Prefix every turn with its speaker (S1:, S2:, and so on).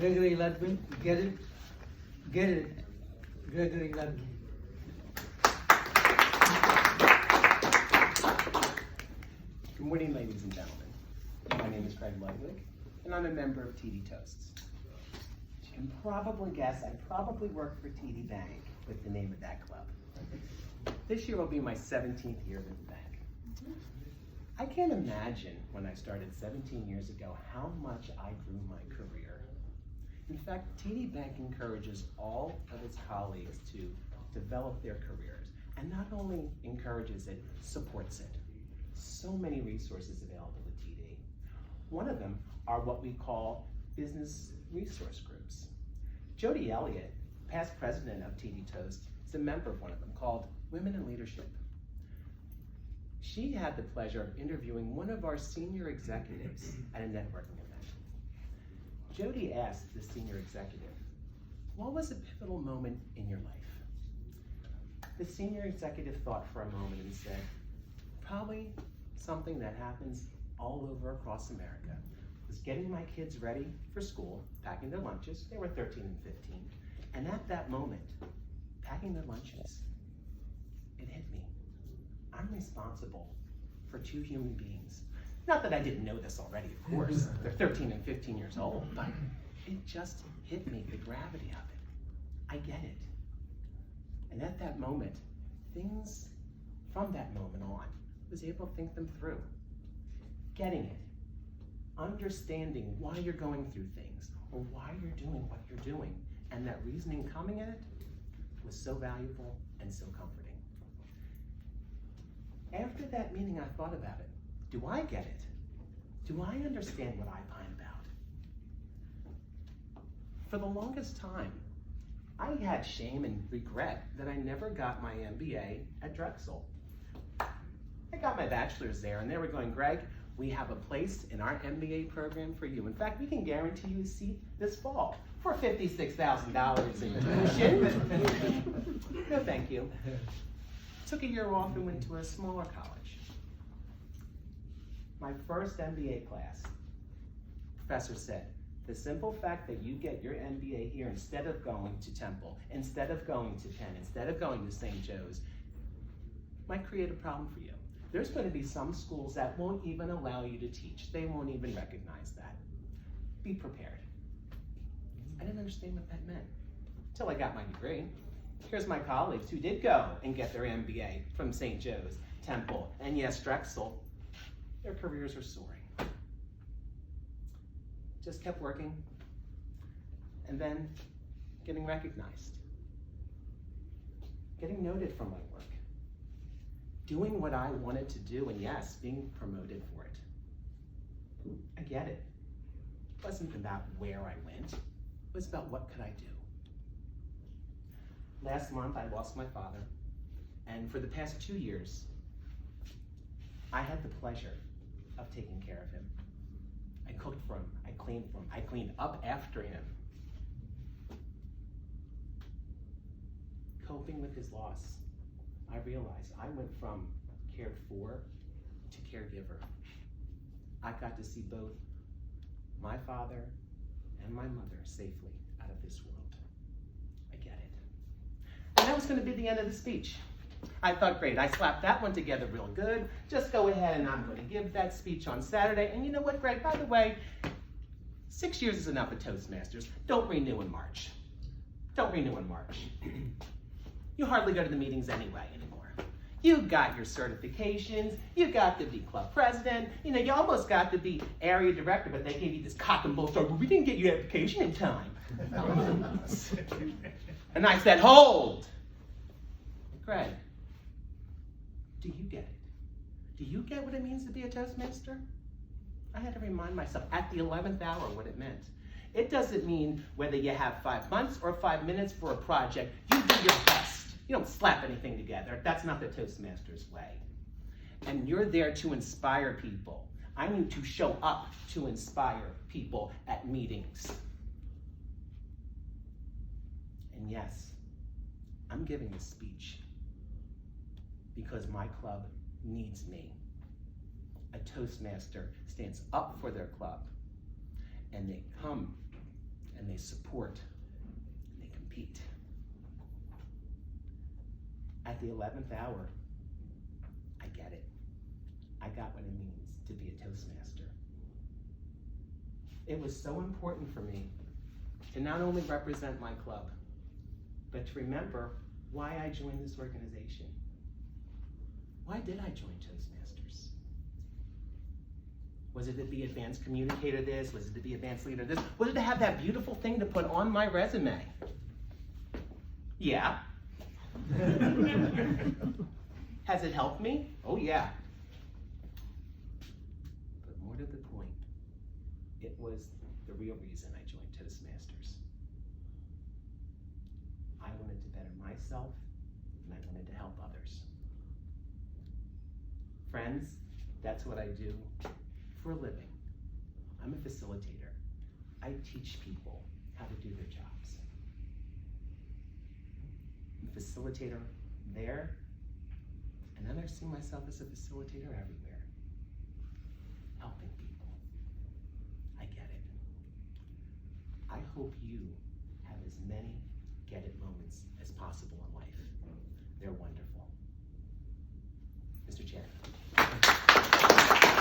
S1: Gregory Ludwig, get it? Get it? Gregory Ludwig.
S2: Good morning, ladies and gentlemen. My name is Greg Ludwig, and I'm a member of TD Toasts. As you can probably guess, I probably work for TD Bank with the name of that club. This year will be my 17th year with the bank. I can't imagine when I started 17 years ago how much I grew my career. In fact, TD Bank encourages all of its colleagues to develop their careers, and not only encourages it, supports it. So many resources available at TD. One of them are what we call business resource groups. Jody Elliott, past president of TD Toast, is a member of one of them called Women in Leadership. She had the pleasure of interviewing one of our senior executives at a networking event. Jody asked the senior executive, what was a pivotal moment in your life? The senior executive thought for a moment and said, probably something that happens all over across America. Was getting my kids ready for school, packing their lunches. They were 13 and 15. And at that moment, packing their lunches, it hit me. I'm responsible for two human beings. Not that I didn't know this already, of course. They're 13 and 15 years old, but it just hit me, the gravity of it. I get it. And at that moment, things from that moment on, I was able to think them through. Getting it. Understanding why you're going through things, or why you're doing what you're doing. And that reasoning coming at it was so valuable and so comforting. After that meeting, I thought about it. Do I get it? Do I understand what I'm about? For the longest time, I had shame and regret that I never got my MBA at Drexel. I got my bachelor's there, and they were going, Greg, we have a place in our MBA program for you. In fact, we can guarantee you a seat this fall for $56,000 in tuition. No, thank you. Took a year off and went to a smaller college. My first MBA class, professor said, the simple fact that you get your MBA here instead of going to Temple, instead of going to Penn, instead of going to St. Joe's, might create a problem for you. There's going to be some schools that won't even allow you to teach. They won't even recognize that. Be prepared. I didn't understand what that meant until I got my degree. Here's my colleagues who did go and get their MBA from St. Joe's, Temple, and yes, Drexel. Their careers are soaring. Just kept working, and then getting recognized. Getting noted for my work. Doing what I wanted to do, and yes, being promoted for it. I get it. It wasn't about where I went. It was about what could I do. Last month, I lost my father, and for the past 2 years, I had the pleasure of taking care of him. I cooked for him, I cleaned for him, I cleaned up after him. Coping with his loss, I realized I went from cared for to caregiver. I got to see both my father and my mother safely out of this world. I get it. And that was going to be the end of the speech. I thought, great, I slapped that one together real good. Just go ahead and I'm going to give that speech on Saturday. And you know what, Greg, by the way, 6 years is enough at Toastmasters. Don't renew in March. Don't renew in March. You hardly go to the meetings anyway anymore. You got your certifications, you got to be club president, you know, you almost got to be area director, but they gave you this cock and bull story, well, we didn't get your application in time. And I said, hold. Greg, do you get it? Do you get what it means to be a Toastmaster? I had to remind myself at the 11th hour what it meant. It doesn't mean whether you have 5 months or 5 minutes for a project. You do your best. You don't slap anything together. That's not the Toastmasters way. And you're there to inspire people. I need to show up to inspire people at meetings. And yes, I'm giving a speech because my club needs me. A Toastmaster stands up for their club, and they come and they support, and they compete. At the 11th hour, I get it. I got what it means to be a Toastmaster. It was so important for me to not only represent my club, but to remember why I joined this organization. Why did I join Toastmasters? Was it to be advanced communicator this? Was it to be advanced leader this? Was it to have that beautiful thing to put on my resume? Yeah. Has it helped me? Oh yeah. But more to the point, it was the real reason I joined Toastmasters. I wanted to better myself, and I wanted to help others. Friends, that's what I do for a living. I'm a facilitator. I teach people how to do their jobs. I'm a facilitator there, and then I see myself as a facilitator everywhere, helping people. I get it. I hope you have as many get it moments as possible.